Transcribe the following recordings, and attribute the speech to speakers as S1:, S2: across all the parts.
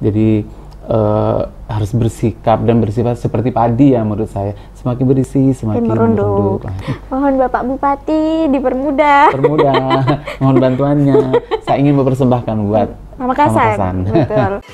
S1: Jadi harus bersikap dan bersifat seperti padi ya menurut saya. Semakin bersih, semakin merunduk.
S2: Mohon Bapak Bupati dipermudah.
S1: Mohon bantuannya. Saya ingin mempersembahkan buat
S2: Pamekasan. Betul.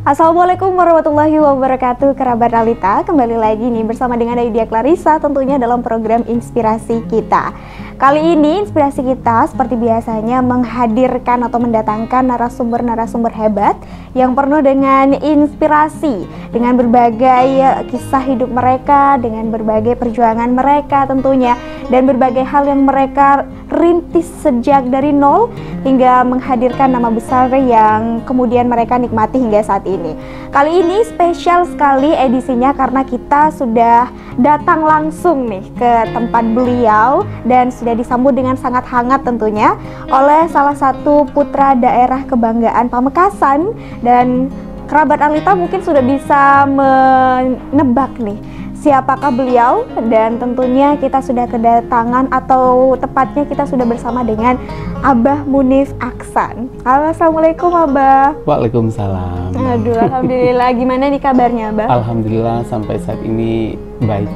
S2: Assalamualaikum warahmatullahi wabarakatuh, kerabat Alita. Kembali lagi nih bersama dengan Aidia Clarissa tentunya dalam program Inspirasi Kita. Kali ini Inspirasi Kita seperti biasanya menghadirkan atau mendatangkan narasumber-narasumber hebat yang penuh dengan inspirasi, dengan berbagai kisah hidup mereka, dengan berbagai perjuangan mereka tentunya, dan berbagai hal yang mereka rintis sejak dari nol hingga menghadirkan nama besar yang kemudian mereka nikmati hingga saat ini. Kali ini spesial sekali edisinya karena kita sudah datang langsung nih ke tempat beliau dan sudah disambut dengan sangat hangat tentunya oleh salah satu putra daerah kebanggaan Pamekasan, dan kerabat Alita mungkin sudah bisa menebak nih siapakah beliau, dan tentunya kita sudah kedatangan atau tepatnya kita sudah bersama dengan Abah Munif Aksan. Halo, assalamualaikum Abah.
S1: Waalaikumsalam.
S2: Aduh, alhamdulillah. Gimana nih kabarnya Abah?
S1: Alhamdulillah sampai saat ini baik.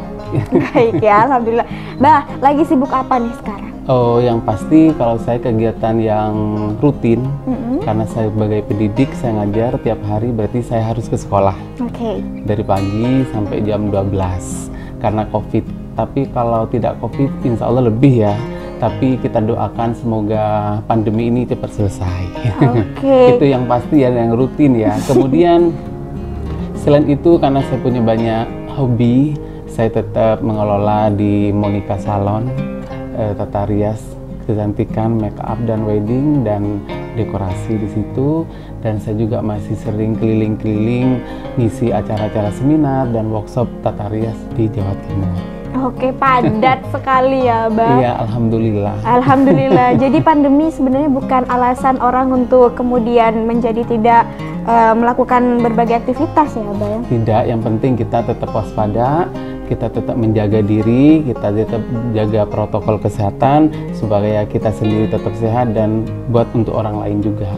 S2: Baik ya, alhamdulillah. Bah, lagi sibuk apa nih sekarang?
S1: Oh, yang pasti kalau saya kegiatan yang rutin, karena saya sebagai pendidik, saya ngajar tiap hari, berarti saya harus ke sekolah.
S2: Oke.
S1: Dari pagi sampai jam 12 karena COVID. Tapi kalau tidak COVID, insya Allah lebih ya. Tapi kita doakan semoga pandemi ini cepat selesai.
S2: Oke.
S1: Itu yang pasti ya, yang rutin ya. Kemudian selain itu, karena saya punya banyak hobi, saya tetap mengelola di Monica Salon, tata rias, kecantikan, make up dan wedding dan dekorasi di situ. Dan saya juga masih sering keliling-keliling ngisi acara-acara seminar dan workshop tata rias di Jawa Timur.
S2: Oke, padat sekali ya, Bang.
S1: Iya, alhamdulillah.
S2: Alhamdulillah. Jadi pandemi sebenarnya bukan alasan orang untuk kemudian menjadi tidak melakukan berbagai aktivitas ya, Bang.
S1: Tidak, yang penting kita tetap waspada, kita tetap menjaga diri, kita tetap jaga protokol kesehatan supaya kita sendiri tetap sehat dan buat untuk orang lain juga.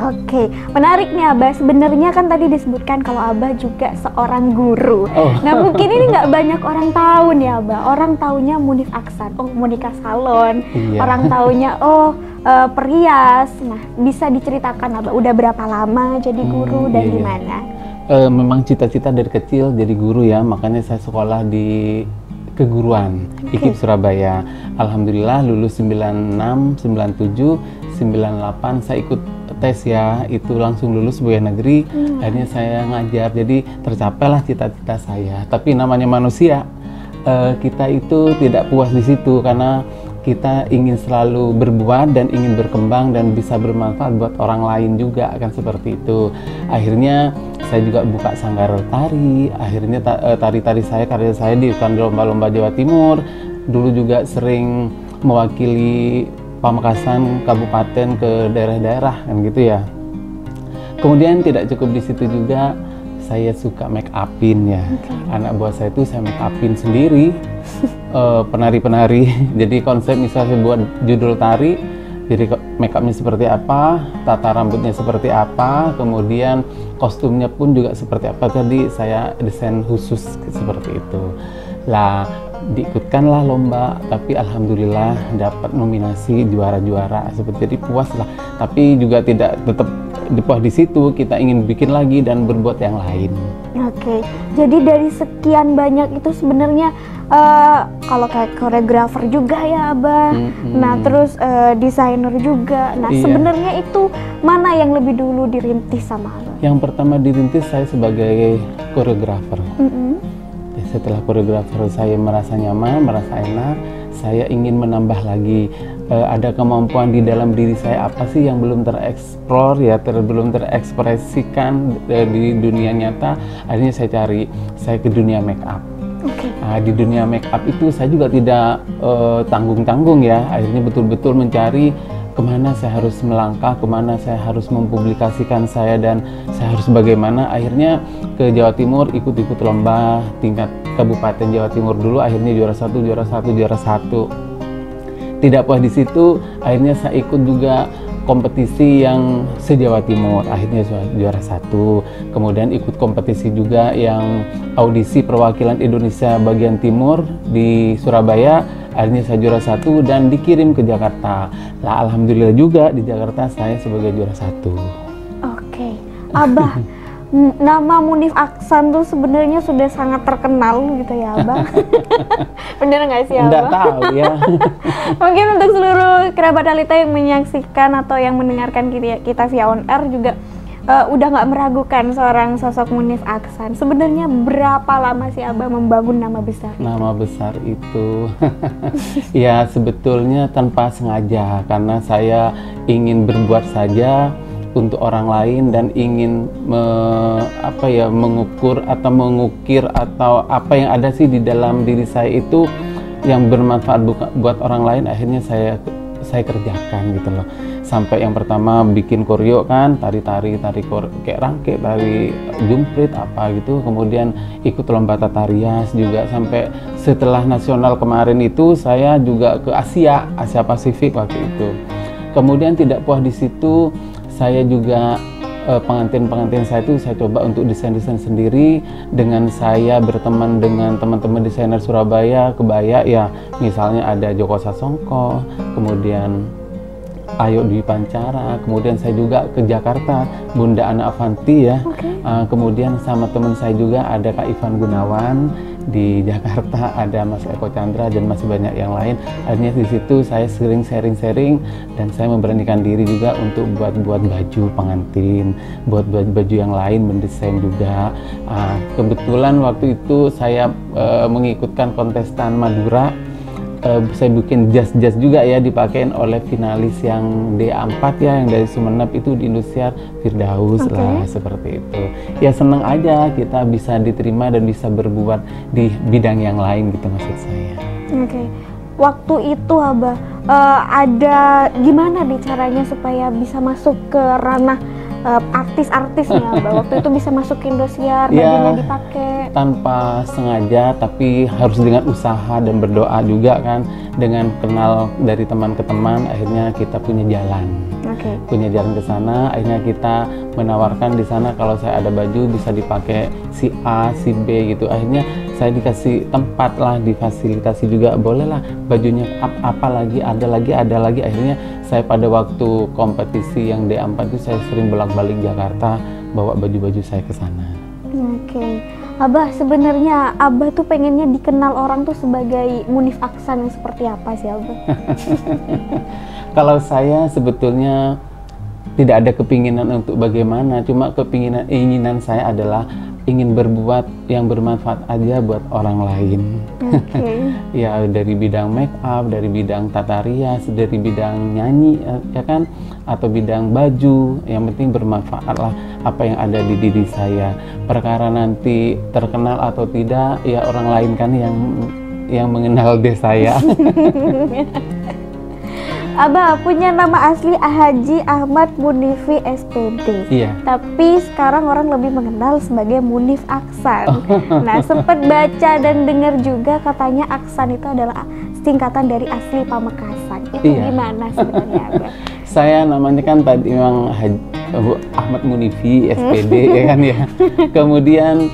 S2: Oke, menarik nih Abah. Sebenarnya kan tadi disebutkan kalau Abah juga seorang guru. Nah, mungkin ini nggak banyak orang tahu nih Abah. Orang taunya Munif Aksan, oh Monica Salon.
S1: Iya.
S2: Orang taunya perias. Nah, bisa diceritakan Abah udah berapa lama jadi guru dan
S1: iya.
S2: gimana?
S1: Memang cita-cita dari kecil jadi guru ya, makanya saya sekolah di keguruan IKIP Surabaya. Alhamdulillah lulus 96, 97, 98 saya ikut tes ya, itu langsung lulus sebagai negeri. Akhirnya saya ngajar, jadi tercapailah cita-cita saya. Tapi namanya manusia, kita itu tidak puas di situ karena kita ingin selalu berbuat dan ingin berkembang dan bisa bermanfaat buat orang lain juga, akan seperti itu. Akhirnya saya juga buka sanggar tari. Akhirnya tari-tari saya, karya saya diikutkan di lomba-lomba Jawa Timur. Dulu juga sering mewakili Pamekasan Kabupaten ke daerah-daerah kan gitu ya. Kemudian tidak cukup di situ juga, saya suka make upin ya. Anak buah saya itu saya make upin sendiri. Penari-penari. Jadi konsep misalnya buat judul tari, jadi make upnya seperti apa, tata rambutnya seperti apa, kemudian kostumnya pun juga seperti apa. Jadi saya desain khusus seperti itu. Lah, diikutkanlah lomba, tapi alhamdulillah dapat nominasi juara-juara seperti, jadi puas lah. Tapi juga tidak tetap puas di situ, kita ingin bikin lagi dan berbuat yang lain.
S2: Oke, jadi dari sekian banyak itu sebenarnya kalau kayak koreografer juga ya Abah, nah terus desainer juga. Nah
S1: iya.
S2: Sebenarnya itu mana yang lebih dulu dirintis sama Abah?
S1: Yang pertama dirintis saya sebagai koreografer. Setelah koreografer saya merasa nyaman, merasa enak, saya ingin menambah lagi. Ada kemampuan di dalam diri saya apa sih yang belum tereksplor ya, belum terekspresikan di dunia nyata. Akhirnya saya ke dunia make up. Di dunia make up itu saya juga tidak tanggung-tanggung ya. Akhirnya betul-betul mencari kemana saya harus melangkah, kemana saya harus mempublikasikan saya dan saya harus bagaimana. Akhirnya ke Jawa Timur, ikut-ikut lomba tingkat Kabupaten Jawa Timur dulu, akhirnya juara satu. Tidak puas di situ, akhirnya saya ikut juga kompetisi yang se-Jawa Timur, akhirnya juara 1. Kemudian ikut kompetisi juga yang audisi perwakilan Indonesia bagian timur di Surabaya, akhirnya saya juara 1 dan dikirim ke Jakarta. Lah alhamdulillah juga di Jakarta saya sebagai juara 1.
S2: Oke, Abah, nama Munif Aksan tuh sebenarnya sudah sangat terkenal gitu ya, Abah. Bener nggak sih, Abah?
S1: Nggak tahu ya.
S2: Mungkin untuk seluruh kerabat Alita yang menyaksikan atau yang mendengarkan kita via on air juga udah nggak meragukan seorang sosok Munif Aksan. Sebenarnya berapa lama sih Abah membangun nama besar?
S1: Nama besar itu ya sebetulnya tanpa sengaja, karena saya ingin berbuat saja untuk orang lain dan ingin mengukur atau mengukir atau apa yang ada sih di dalam diri saya itu yang bermanfaat buat orang lain, akhirnya saya kerjakan gitu loh. Sampai yang pertama bikin koreo kan, tari kayak rangke, tari jumprit apa gitu, kemudian ikut lomba tata rias juga, sampai setelah nasional kemarin itu saya juga ke Asia Pasifik waktu itu. Kemudian tidak puas di situ, saya juga pengantin saya itu saya coba untuk desain sendiri, dengan saya berteman dengan teman-teman desainer Surabaya, kebaya ya, misalnya ada Joko Sasongko, kemudian Ayo Dwi Pancara, kemudian saya juga ke Jakarta, Bunda Ana Avanti ya, kemudian sama teman saya juga ada Kak Ivan Gunawan, di Jakarta ada Mas Eko Chandra dan masih banyak yang lain. Akhirnya di situ saya sering sharing dan saya memberanikan diri juga untuk buat baju pengantin, buat baju yang lain, mendesain juga. Kebetulan waktu itu saya mengikutkan kontestan Madura. Saya bikin jas juga ya, dipakein oleh finalis yang D4 ya, yang dari Sumeneb itu di Indosiar, Firdaus lah, seperti itu. Ya seneng aja kita bisa diterima dan bisa berbuat di bidang yang lain gitu maksud saya.
S2: Waktu itu Abah ada gimana nih caranya supaya bisa masuk ke ranah artis-artisnya Abah? Waktu itu bisa masuk ke Indosiar, bajunya dipakai
S1: tanpa sengaja, tapi harus dengan usaha dan berdoa juga kan, dengan kenal dari teman ke teman, akhirnya kita punya jalan ke sana. Akhirnya kita menawarkan di sana kalau saya ada baju bisa dipakai si A, si B gitu. Akhirnya saya dikasih tempat lah, difasilitasi juga, bolehlah bajunya apa lagi, ada lagi. Akhirnya saya pada waktu kompetisi yang D4 itu saya sering bolak-balik Jakarta bawa baju-baju saya ke sana.
S2: Abah, sebenarnya Abah tuh pengennya dikenal orang tuh sebagai Munif Aksan yang seperti apa sih Abah?
S1: Kalau saya sebetulnya tidak ada kepinginan untuk bagaimana, cuma keinginan saya adalah ingin berbuat yang bermanfaat aja buat orang lain. Ya dari bidang make up, dari bidang tata rias, dari bidang nyanyi ya kan, atau bidang baju, yang penting bermanfaat lah apa yang ada di diri saya. Perkara nanti terkenal atau tidak ya orang lain kan yang mengenal diri saya.
S2: Abah punya nama asli Haji Ahmad Munifi SPD.
S1: Iya.
S2: Tapi sekarang orang lebih mengenal sebagai Munif Aksan. Nah, sempat baca dan dengar juga katanya Aksan itu adalah singkatan dari asli Pamekasan. Itu gimana sebenarnya, Abah?
S1: Saya namanya kan tadi memang Ahmad Munifi SPD ya kan ya. Kemudian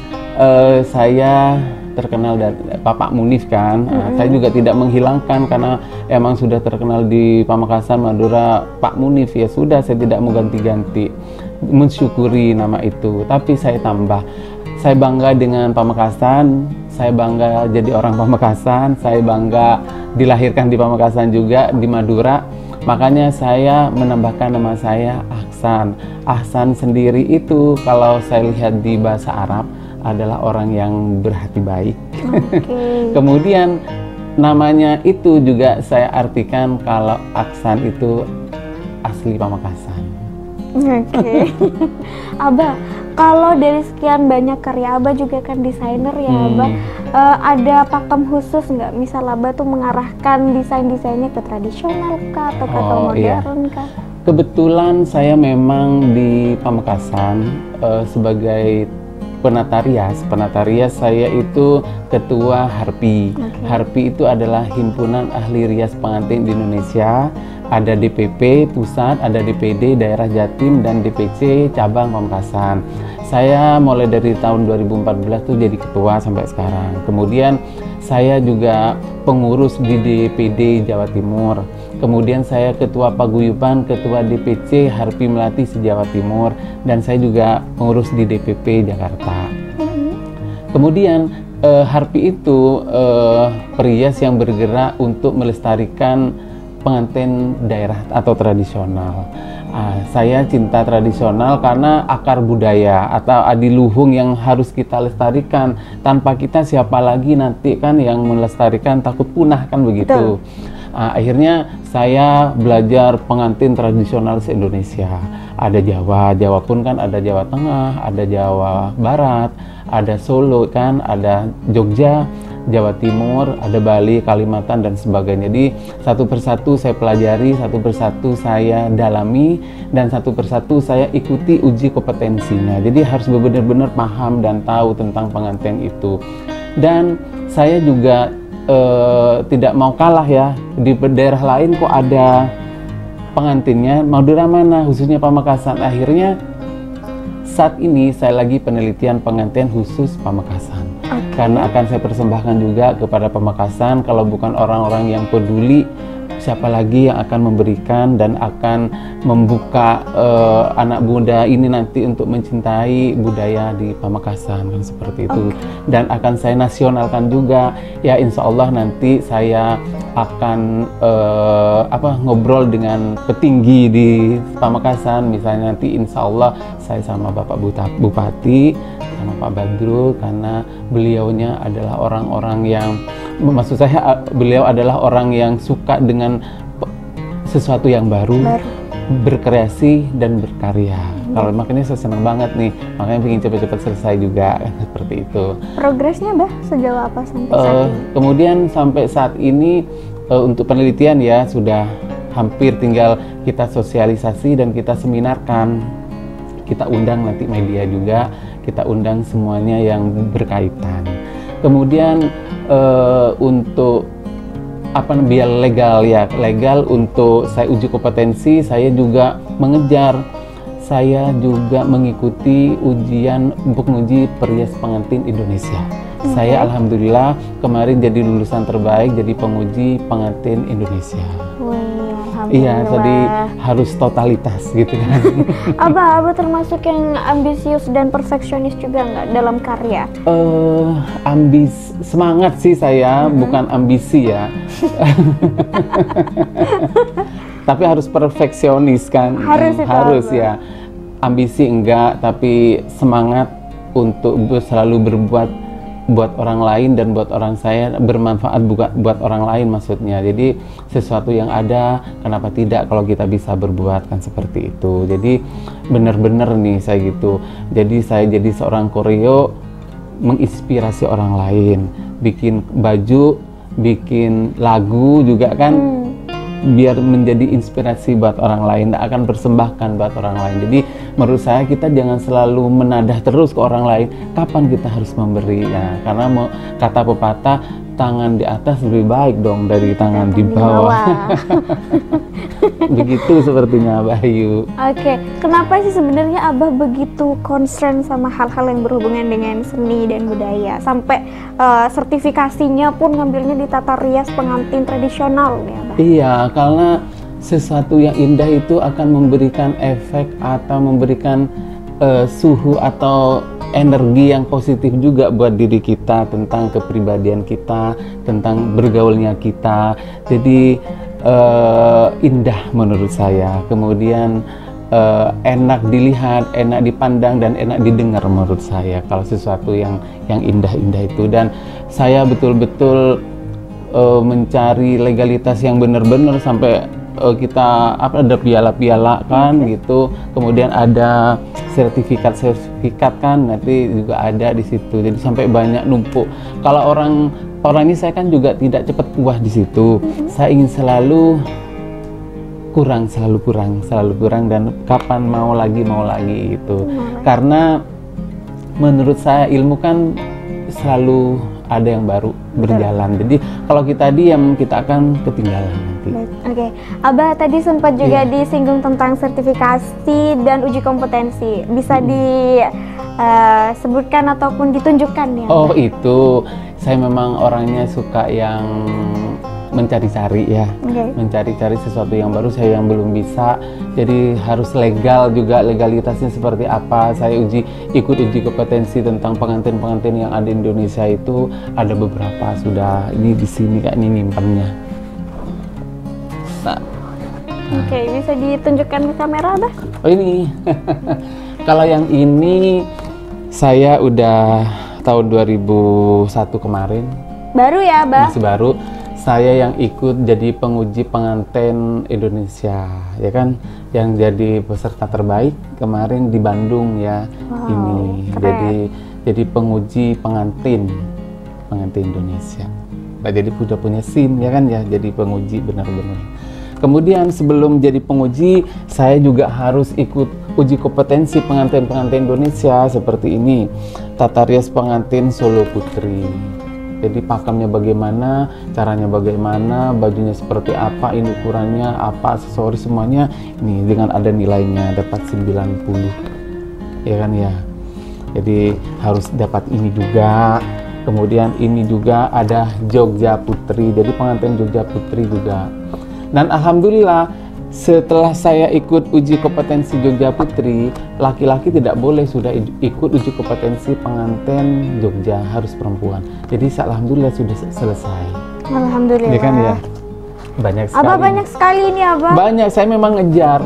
S1: saya terkenal dari Bapak Munif kan. Saya juga tidak menghilangkan karena emang sudah terkenal di Pamekasan, Madura, Pak Munif, ya sudah, saya tidak mau ganti-ganti, mensyukuri nama itu. Tapi saya tambah, saya bangga dengan Pamekasan, saya bangga jadi orang Pamekasan, saya bangga dilahirkan di Pamekasan juga, di Madura. Makanya saya menambahkan nama saya Aksan. Aksan sendiri itu kalau saya lihat di bahasa Arab adalah orang yang berhati baik. Kemudian namanya itu juga saya artikan kalau Aksan itu asli Pamekasan.
S2: Abah, kalau dari sekian banyak karya Abah juga kan desainer ya Abah, ada pakem khusus nggak? Misal Abah tuh mengarahkan desain-desainnya ke tradisional kah atau ke modern kah?
S1: Kebetulan saya memang di Pamekasan sebagai penata rias. Penata rias saya itu ketua HARPI. HARPI itu adalah Himpunan Ahli Rias Pengantin di Indonesia. Ada DPP pusat, ada DPD daerah Jatim, dan DPC cabang Pamekasan. Saya mulai dari tahun 2014 tuh jadi ketua sampai sekarang. Kemudian saya juga pengurus di DPD Jawa Timur. Kemudian saya ketua paguyuban, ketua DPC HARPI Melati se-Jawa Timur, dan saya juga pengurus di DPP Jakarta. Kemudian HARPI itu perias yang bergerak untuk melestarikan pengantin daerah atau tradisional. Saya cinta tradisional karena akar budaya atau adiluhung yang harus kita lestarikan. Tanpa kita siapa lagi nanti kan yang melestarikan, takut punah kan begitu. Akhirnya saya belajar pengantin tradisional se-Indonesia. Ada Jawa, Jawa pun kan ada Jawa Tengah, ada Jawa Barat, ada Solo kan, ada Jogja, Jawa Timur, ada Bali, Kalimantan, dan sebagainya. Jadi satu persatu saya pelajari, satu persatu saya dalami, dan satu persatu saya ikuti uji kompetensinya. Jadi harus benar-benar paham dan tahu tentang pengantin itu. Dan saya juga tidak mau kalah ya, di daerah lain kok ada pengantinnya, mau daerah mana, khususnya Pamekasan. Akhirnya saat ini saya lagi penelitian pengantin khusus Pamekasan. Karena akan saya persembahkan juga kepada Pamekasan. Kalau bukan orang-orang yang peduli, siapa lagi yang akan memberikan dan akan membuka anak muda ini nanti untuk mencintai budaya di Pamekasan, kan seperti itu. Dan akan saya nasionalkan juga. Ya insya Allah nanti saya akan ngobrol dengan petinggi di Pamekasan. Misalnya nanti insya Allah saya sama Bapak Bupati, sama Pak Badrul, karena beliaunya adalah orang-orang yang, maksud saya beliau adalah orang yang suka dengan sesuatu yang baru. Berkreasi dan berkarya. Kalau makanya saya senang banget nih, makanya ingin cepat-cepat selesai juga seperti itu.
S2: Progresnya Bah sejauh apa sampai saat ini?
S1: Kemudian sampai saat ini untuk penelitian ya sudah hampir, tinggal kita sosialisasi dan kita seminarkan. Kita undang nanti media juga, kita undang semuanya yang berkaitan. Kemudian untuk biar legal untuk saya uji kompetensi, saya juga mengejar, saya juga mengikuti ujian untuk menguji perias pengantin Indonesia. Saya alhamdulillah kemarin jadi lulusan terbaik, jadi penguji pengantin Indonesia. Iya, tadi harus totalitas gitu kan.
S2: Abah termasuk yang ambisius dan perfeksionis juga nggak dalam karya?
S1: Semangat sih saya, bukan ambisi ya. Tapi harus perfeksionis kan. Harus ya. Ambisi enggak, tapi semangat untuk selalu berbuat buat orang lain dan buat orang saya, bermanfaat buat orang lain maksudnya. Jadi sesuatu yang ada, kenapa tidak kalau kita bisa berbuat, kan seperti itu. Jadi benar-benar nih saya gitu. Jadi saya jadi seorang koreo menginspirasi orang lain, bikin baju, bikin lagu juga kan, biar menjadi inspirasi buat orang lain, akan persembahkan buat orang lain. Jadi menurut saya kita jangan selalu menadah terus ke orang lain, kapan kita harus memberi ya, karena kata pepatah, tangan di atas lebih baik dong dari tangan di bawah. Begitu sepertinya Bayu.
S2: Oke, kenapa sih sebenarnya Abah begitu concern sama hal-hal yang berhubungan dengan seni dan budaya, sampai sertifikasinya pun ngambilnya di tata rias pengantin tradisional ya Abah?
S1: Iya, karena sesuatu yang indah itu akan memberikan efek atau memberikan suhu atau energi yang positif juga buat diri kita, tentang kepribadian kita, tentang bergaulnya kita. Jadi indah menurut saya, kemudian enak dilihat, enak dipandang, dan enak didengar menurut saya kalau sesuatu yang indah-indah itu. Dan saya betul-betul mencari legalitas yang benar-benar sampai kita ada piala-piala kan gitu, kemudian ada sertifikat kan nanti juga ada di situ. Jadi sampai banyak numpuk. Kalau orang ini saya kan juga tidak cepat puas di situ. Saya ingin selalu kurang, dan kapan mau lagi gitu. Karena menurut saya ilmu kan selalu ada yang baru berjalan. Jadi kalau kita diam, kita akan ketinggalan nanti.
S2: Oke, Abah tadi sempat juga disinggung tentang sertifikasi dan uji kompetensi. Bisa disebutkan ataupun ditunjukkan ya?
S1: Oh itu, saya memang orangnya suka yang mencari-cari ya, mencari-cari sesuatu yang baru, saya yang belum bisa, jadi harus legal juga, legalitasnya seperti apa. Saya ikut uji kompetensi tentang pengantin-pengantin yang ada di Indonesia itu ada beberapa sudah. Ini di sini Kak, ini nyimpannya. Nah.
S2: Oke, bisa ditunjukkan ke kamera Abah?
S1: Oh ini, kalau yang ini saya udah tahun 2001 kemarin.
S2: Baru ya Abah?
S1: Masih baru. Saya yang ikut jadi penguji pengantin Indonesia, ya kan, yang jadi peserta terbaik kemarin di Bandung ya.
S2: Wow,
S1: ini
S2: keren.
S1: jadi penguji pengantin Indonesia. Nah, jadi udah punya SIM ya kan ya, jadi penguji benar-benar. Kemudian sebelum jadi penguji, saya juga harus ikut uji kompetensi pengantin Indonesia seperti ini, Tata Rias Pengantin Solo Putri. Jadi pakemnya bagaimana, caranya bagaimana, bajunya seperti apa, ini ukurannya apa, aksesoris semuanya ini dengan ada nilainya, dapat 90 ya kan ya. Jadi harus dapat ini juga. Kemudian ini juga ada Jogja Putri, jadi pengantin Jogja Putri juga. Dan alhamdulillah setelah saya ikut uji kompetensi Jogja Putri, laki-laki tidak boleh sudah ikut uji kompetensi pengantin Jogja, harus perempuan. Jadi alhamdulillah sudah selesai.
S2: Alhamdulillah.
S1: Ya kan ya? Banyak sekali.
S2: Abah banyak sekali ini Abah.
S1: Banyak, saya memang ngejar.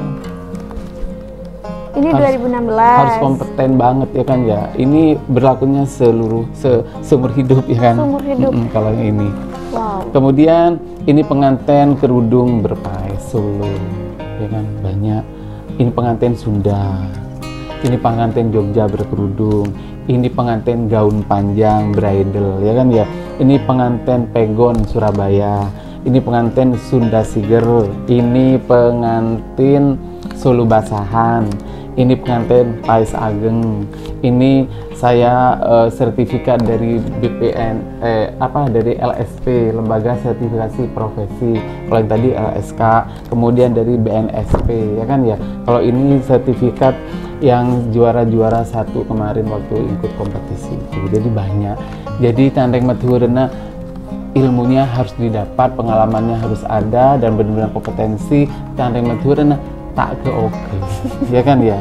S2: Ini
S1: harus,
S2: 2016.
S1: Harus kompeten banget ya kan ya. Ini berlakunya seumur hidup ya kan. Seumur hidup. Kalau yang ini.
S2: Wow.
S1: Kemudian ini pengantin kerudung berpaes Solo, ya kan, banyak. Ini pengantin Sunda, ini pengantin Jogja berkerudung, ini pengantin gaun panjang bridal, ya kan ya. Ini pengantin Pegon Surabaya, ini pengantin Sunda Siger, ini pengantin Solo Basahan, ini pengantin Pais Ageng, ini saya sertifikat dari BPN, dari LSP, Lembaga Sertifikasi Profesi. Kalau yang tadi LSK, kemudian dari BNSP, ya kan ya. Kalau ini sertifikat yang juara-juara 1 kemarin waktu ikut kompetisi itu. Jadi banyak. Jadi tandeng matuhurna ilmunya harus didapat, pengalamannya harus ada, dan benar-benar kompetensi tandeng matuhurna tak ke oke, ya kan ya.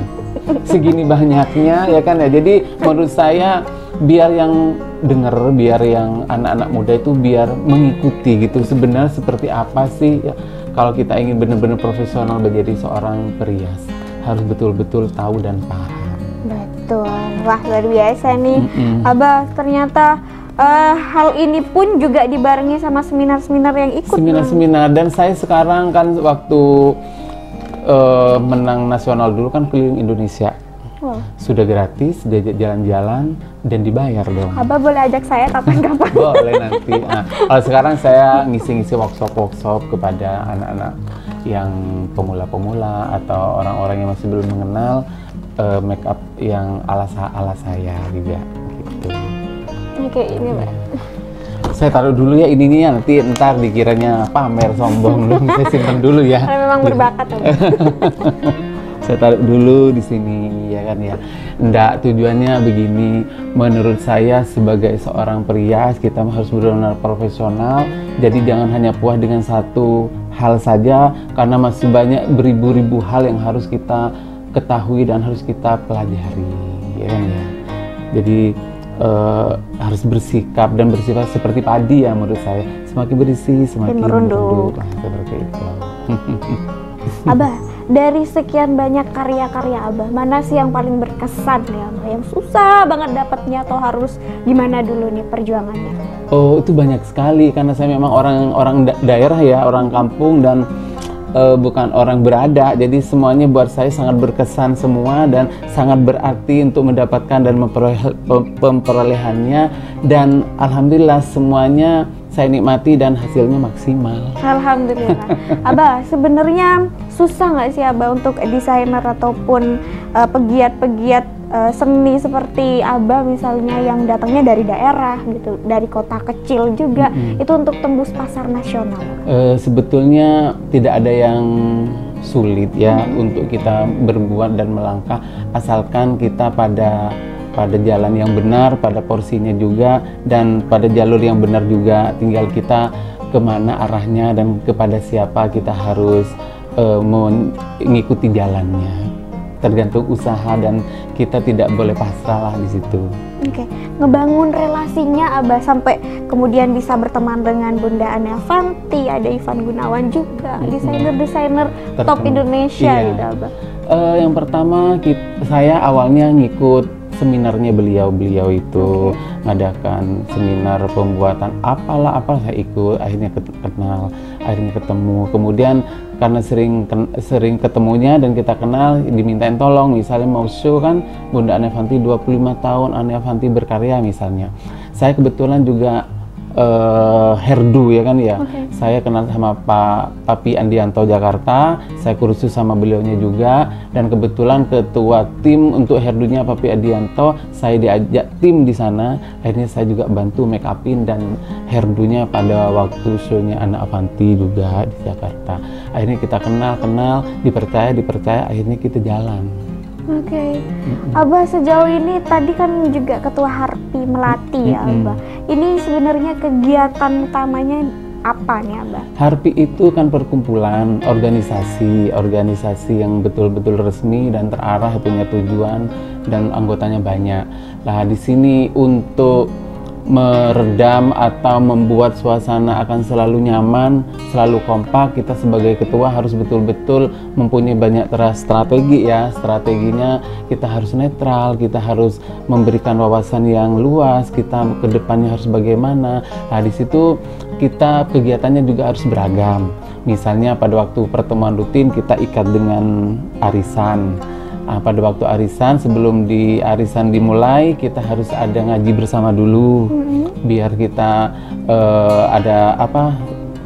S1: Segini banyaknya ya kan ya. Jadi menurut saya biar yang dengar, biar yang anak-anak muda itu biar mengikuti gitu sebenarnya seperti apa sih ya. Kalau kita ingin benar-benar profesional menjadi seorang perias, harus betul-betul tahu dan paham.
S2: Betul. Wah, luar biasa nih. Abah, ternyata hal ini pun juga dibarengi sama seminar-seminar yang ikut.
S1: Seminar-seminar, dan saya sekarang kan waktu menang nasional dulu kan keliling Indonesia. Wow. Sudah gratis, diajak jalan-jalan dan dibayar dong.
S2: Abah boleh ajak saya kapan-kapan?
S1: Boleh nanti. Nah, kalau sekarang saya ngisi-ngisi workshop kepada anak-anak yang pemula-pemula atau orang-orang yang masih belum mengenal make up yang ala saya juga gitu.
S2: Oke, ini Mbak.
S1: Saya taruh dulu ya ininya, nanti ntar dikiranya pamer sombong dulu. Saya simpan dulu ya.
S2: Karena memang berbakat.
S1: Saya taruh dulu di sini ya kan ya. Nggak, tujuannya begini. Menurut saya sebagai seorang perias kita harus benar-benar profesional. Jadi jangan hanya puas dengan satu hal saja, karena masih banyak beribu-ribu hal yang harus kita ketahui dan harus kita pelajari ya kan ya. Jadi harus bersikap dan bersifat seperti padi ya menurut saya, semakin bersih semakin merunduk. Nah, seperti itu.
S2: Abah, dari sekian banyak karya-karya Abah, mana sih yang paling berkesan ya Abah, yang susah banget dapatnya atau harus gimana dulu nih perjuangannya?
S1: Oh, itu banyak sekali karena saya memang orang daerah ya, orang kampung dan bukan orang berada, jadi semuanya buat saya sangat berkesan semua dan sangat berarti untuk mendapatkan dan memperolehannya, dan alhamdulillah semuanya saya nikmati dan hasilnya maksimal.
S2: Alhamdulillah. Abah, sebenarnya susah nggak sih Abah untuk desainer ataupun pegiat-pegiat seni seperti Abah misalnya yang datangnya dari daerah gitu, dari kota kecil juga, itu untuk tembus pasar nasional?
S1: Sebetulnya tidak ada yang sulit ya untuk kita berbuat dan melangkah, asalkan kita pada jalan yang benar, pada porsinya juga, dan pada jalur yang benar juga. Tinggal kita kemana arahnya dan kepada siapa kita harus mengikuti jalannya. Tergantung usaha dan kita tidak boleh pasrah lah di situ.
S2: Oke, ngebangun relasinya Abah sampai kemudian bisa berteman dengan Bunda Ane Avanti, ada Ivan Gunawan juga, desainer-desainer top Indonesia gitu Abah.
S1: Yang pertama saya awalnya ngikut seminarnya beliau itu ngadakan seminar pembuatan apa saya ikut, akhirnya kenal, akhirnya ketemu. Kemudian karena sering ketemunya dan kita kenal, dimintain tolong misalnya mau show kan Bunda Ane Avanti 25 tahun Ane Avanti berkarya misalnya. Saya kebetulan juga herdu ya kan ya. Saya kenal sama Pak Papi Andianto Jakarta, saya kursus sama beliaunya juga, dan kebetulan ketua tim untuk herdunya Papi Andianto, saya diajak tim di sana. Akhirnya saya juga bantu make upin dan herdunya pada waktu show-nya Ane Avanti juga di Jakarta. Akhirnya kita kenal, dipercaya, akhirnya kita jalan.
S2: Oke. Abah sejauh ini tadi kan juga ketua Harpi Melati ya Abah. Ini sebenarnya kegiatan utamanya apa nih Abah?
S1: Harpi itu kan perkumpulan organisasi yang betul-betul resmi dan terarah, punya tujuan dan anggotanya banyak. Nah di sini untuk meredam atau membuat suasana akan selalu nyaman, selalu kompak, kita sebagai ketua harus betul-betul mempunyai banyak strategi ya. Strateginya kita harus netral, kita harus memberikan wawasan yang luas, kita ke depannya harus bagaimana. Nah di situ kita kegiatannya juga harus beragam. Misalnya pada waktu pertemuan rutin kita ikat dengan arisan. Pada waktu arisan, sebelum arisan dimulai, kita harus ada ngaji bersama dulu, biar kita ada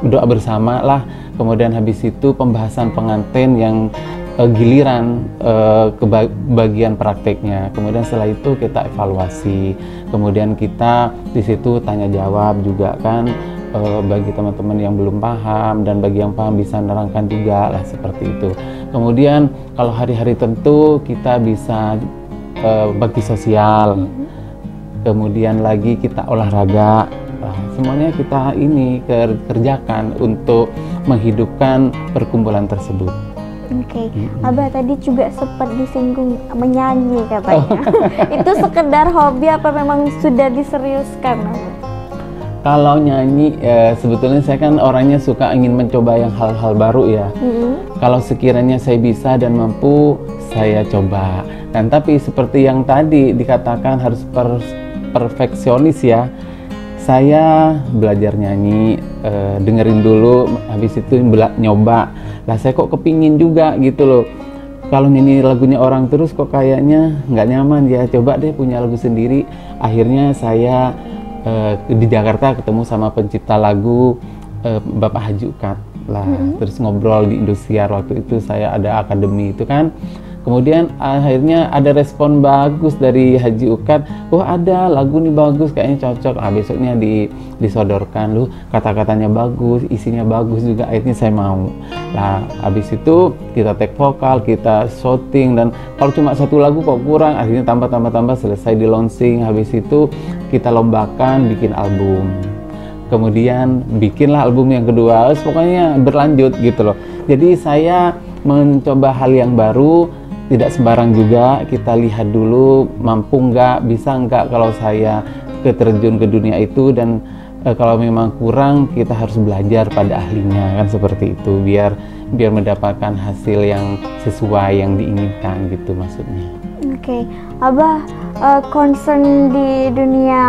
S1: doa bersama lah. Kemudian habis itu pembahasan pengantin yang giliran ke bagian prakteknya. Kemudian setelah itu kita evaluasi. Kemudian kita di situ tanya jawab juga kan. Bagi teman-teman yang belum paham dan bagi yang paham bisa nerangkan juga lah, seperti itu. Kemudian kalau hari-hari tentu kita bisa bakti sosial, kemudian lagi kita olahraga. Nah, semuanya kita ini kerjakan untuk menghidupkan perkumpulan tersebut.
S2: Oke, Abah tadi juga sempat disinggung menyanyi katanya. Itu sekedar hobi apa memang sudah diseriuskan Abah?
S1: Kalau nyanyi, sebetulnya saya kan orangnya suka ingin mencoba yang hal-hal baru ya. Kalau sekiranya saya bisa dan mampu, saya coba. Dan tapi seperti yang tadi dikatakan harus perfeksionis ya. Saya belajar nyanyi, dengerin dulu, habis itu nyoba. Lah saya kok kepingin juga gitu loh. Kalau nyanyi lagunya orang terus kok kayaknya nggak nyaman ya. Coba deh punya lagu sendiri. Akhirnya saya di Jakarta ketemu sama pencipta lagu Bapak Haji Ukat lah, terus ngobrol di Indosiar. Waktu itu saya ada akademi itu kan, kemudian akhirnya ada respon bagus dari Haji Ukat, wah ada lagu nih bagus, kayaknya cocok. Besoknya disodorkan, lu kata-katanya bagus, isinya bagus juga. Akhirnya saya mau lah. Habis itu kita take vokal, kita shooting, dan kalau cuma satu lagu kok kurang, akhirnya tambah, selesai di launching. Habis itu kita lombakan bikin album, kemudian bikinlah album yang kedua. Pokoknya berlanjut gitu loh. Jadi saya mencoba hal yang baru, tidak sembarang juga. Kita lihat dulu mampu nggak, bisa nggak kalau saya terjun ke dunia itu, dan kalau memang kurang kita harus belajar pada ahlinya kan, seperti itu, biar mendapatkan hasil yang sesuai yang diinginkan gitu maksudnya.
S2: Oke, Abah concern di dunia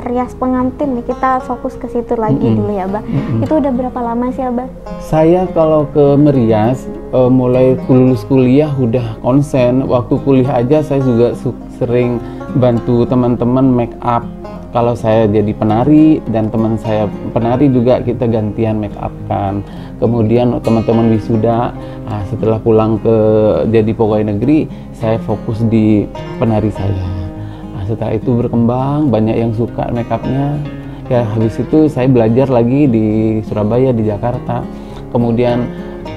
S2: rias pengantin nih, kita fokus ke situ lagi dulu ya Abah. Itu udah berapa lama sih Abah? Saya
S1: kalau ke merias mulai lulus kuliah udah konsen. Waktu kuliah aja saya juga sering bantu teman-teman make up kalau saya jadi penari dan teman saya penari juga kita gantian make up kan. Kemudian teman-teman wisuda, setelah pulang ke jadi pegawai negeri, saya fokus di penari saya. Setelah itu berkembang, banyak yang suka make upnya. Ya habis itu saya belajar lagi di Surabaya, di Jakarta. Kemudian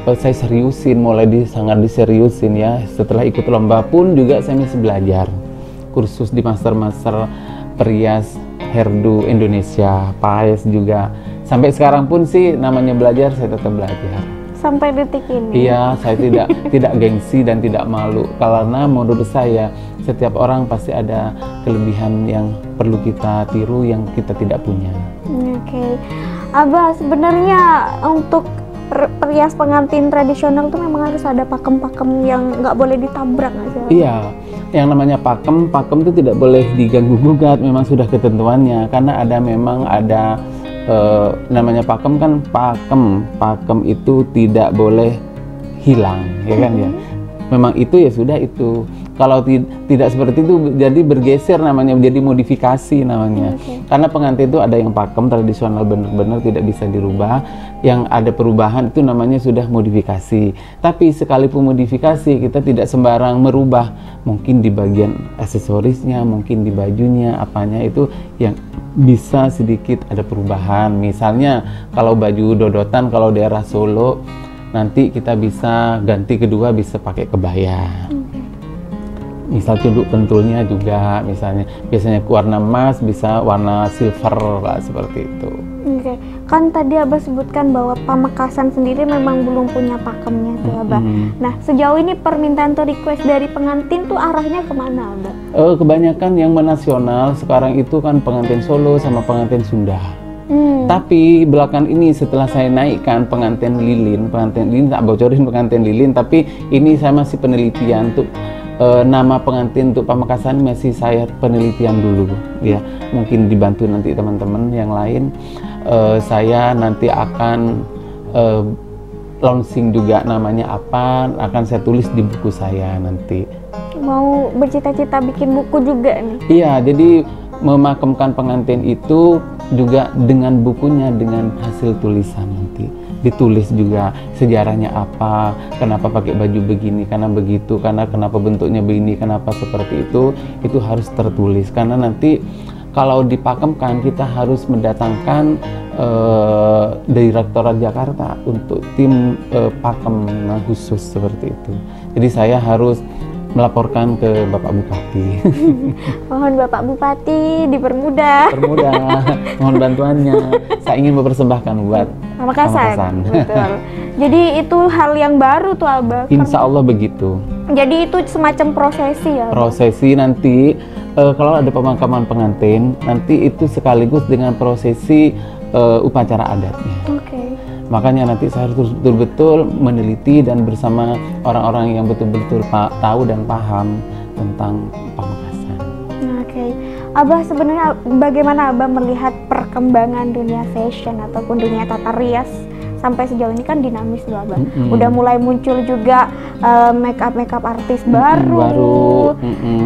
S1: saya seriusin, sangat diseriusin ya. Setelah ikut lomba pun juga saya masih belajar. Kursus di master perias hairdo Indonesia, PAES juga. Sampai sekarang pun sih namanya belajar, saya tetap belajar.
S2: Sampai detik ini?
S1: Iya, saya tidak gengsi dan tidak malu. Karena menurut saya, setiap orang pasti ada kelebihan yang perlu kita tiru yang kita tidak punya.
S2: Oke. Abah, sebenarnya untuk perias pengantin tradisional itu memang harus ada pakem-pakem yang nggak boleh ditabrak nggak sih?
S1: Iya, yang namanya pakem itu tidak boleh diganggu-gugat, memang sudah ketentuannya. Karena memang ada namanya pakem kan, pakem itu tidak boleh hilang, ya kan ya. Memang itu ya sudah itu. Kalau tidak seperti itu jadi bergeser, namanya menjadi modifikasi namanya. Karena pengantin itu ada yang pakem tradisional benar-benar tidak bisa dirubah, yang ada perubahan itu namanya sudah modifikasi. Tapi sekalipun modifikasi kita tidak sembarang merubah, mungkin di bagian aksesorisnya, mungkin di bajunya, apanya itu yang bisa sedikit ada perubahan. Misalnya kalau baju dodotan kalau daerah Solo, nanti kita bisa ganti kedua, bisa pakai kebaya. Misal tunduk pentulnya juga, misalnya biasanya warna emas bisa warna silver lah, seperti itu.
S2: Oke, kan tadi Abah sebutkan bahwa Pamekasan sendiri memang belum punya pakemnya tuh Abah. Nah, sejauh ini permintaan atau request dari pengantin tuh arahnya kemana Abah?
S1: Kebanyakan yang menasional sekarang itu kan pengantin Solo sama pengantin Sunda. Tapi belakang ini setelah saya naikkan pengantin lilin tak bocorin pengantin lilin, tapi ini saya masih penelitian untuk nama pengantin untuk Pamekasan, masih saya penelitian dulu ya. Mungkin dibantu nanti teman-teman yang lain. Saya nanti akan launching juga namanya apa, akan saya tulis di buku saya nanti.
S2: Mau bercita-cita bikin buku juga nih?
S1: Iya, jadi memakamkan pengantin itu juga dengan bukunya, dengan hasil tulisan nanti. Ditulis juga sejarahnya apa, kenapa pakai baju begini, karena begitu, karena kenapa bentuknya begini, kenapa seperti itu harus tertulis. Karena nanti kalau dipakemkan kita harus mendatangkan Direktorat Jakarta untuk tim pakem khusus seperti itu. Jadi saya harus melaporkan ke Bapak Bupati.
S2: Mohon Bapak Bupati dipermudah.
S1: Mohon bantuannya. Saya ingin mempersembahkan buat
S2: Pamekasan. Betul. Jadi itu hal yang baru tuh Abah.
S1: Insya Allah begitu.
S2: Jadi itu semacam prosesi ya?
S1: Prosesi nanti kalau ada pemakaman pengantin, nanti itu sekaligus dengan prosesi upacara adatnya. Makanya nanti saya harus betul-betul meneliti dan bersama orang-orang yang betul-betul tahu dan paham tentang Pamekasan.
S2: Abah, sebenarnya bagaimana Abah melihat perkembangan dunia fashion ataupun dunia tata rias sampai sejauh ini? Kan dinamis loh Abah. Udah mulai muncul juga makeup artis baru.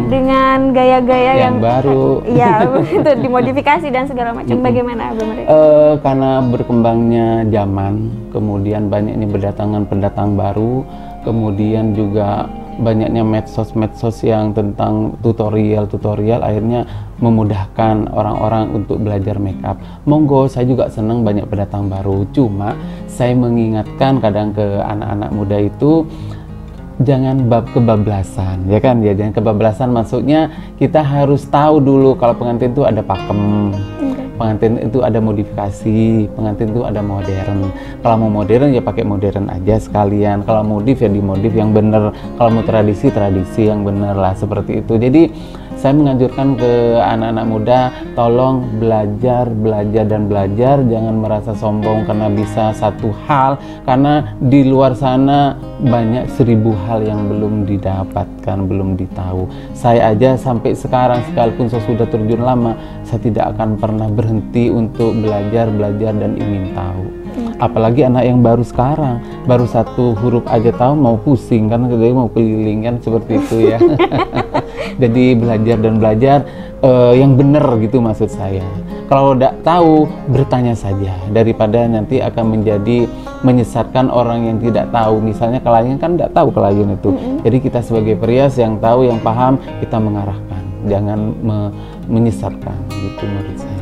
S2: Dengan gaya-gaya yang
S1: baru.
S2: Iya, itu dimodifikasi dan segala macam. Bagaimana Abah melihat?
S1: Karena berkembangnya zaman, kemudian banyak ini berdatangan pendatang baru, kemudian juga banyaknya medsos yang tentang tutorial akhirnya memudahkan orang-orang untuk belajar makeup. Monggo, saya juga senang banyak pendatang baru. Cuma saya mengingatkan kadang ke anak-anak muda itu jangan kebablasan, ya kan ya, jangan kebablasan. Maksudnya kita harus tahu dulu kalau pengantin itu ada pakem. Pengantin itu ada modifikasi, pengantin itu ada modern. Kalau mau modern ya pakai modern aja sekalian. Kalau modif ya dimodif yang bener. Kalau mau tradisi yang bener lah, seperti itu. Jadi saya menganjurkan ke anak-anak muda, tolong belajar, jangan merasa sombong karena bisa satu hal, karena di luar sana banyak 1000 hal yang belum didapatkan, belum ditahu. Saya aja sampai sekarang, sekalipun saya sudah terjun lama, saya tidak akan pernah berhenti untuk belajar dan ingin tahu. Apalagi anak yang baru sekarang, baru satu huruf aja tahu mau pusing kan, mau keliling kan, seperti itu ya. Jadi belajar dan belajar yang benar gitu maksud saya. Kalau tidak tahu, bertanya saja daripada nanti akan menjadi menyesatkan orang yang tidak tahu. Misalnya klien kan tidak tahu klien itu. Jadi kita sebagai perias yang tahu, yang paham, kita mengarahkan, jangan menyesatkan gitu menurut saya.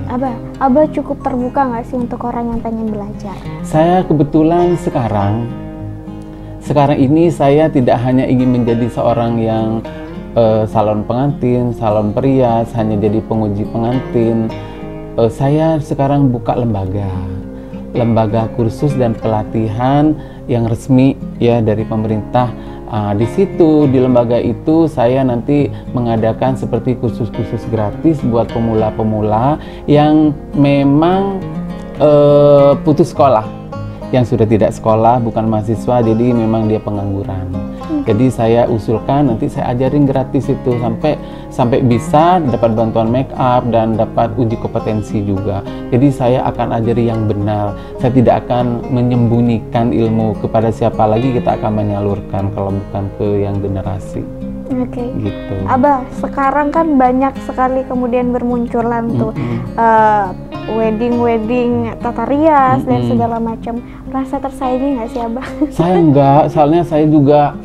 S2: Abah cukup terbuka nggak sih untuk orang yang pengen belajar?
S1: Saya kebetulan sekarang ini saya tidak hanya ingin menjadi seorang yang salon pengantin, salon perias, hanya jadi penguji pengantin. Saya sekarang buka lembaga kursus dan pelatihan yang resmi ya dari pemerintah. Di situ, di lembaga itu saya nanti mengadakan seperti kursus-kursus gratis buat pemula-pemula yang memang putus sekolah, yang sudah tidak sekolah, bukan mahasiswa, jadi memang dia pengangguran. Jadi saya usulkan nanti saya ajarin gratis itu sampai bisa dapat bantuan make up dan dapat uji kompetensi juga. Jadi saya akan ajari yang benar. Saya tidak akan menyembunyikan ilmu kepada siapa lagi, kita akan menyalurkan kalau bukan ke yang generasi.
S2: Oke.
S1: Gitu.
S2: Abah, sekarang kan banyak sekali kemudian bermunculan tuh wedding tata rias dan segala macam. Rasa tersaingi nggak sih Abah?
S1: Saya enggak, soalnya saya juga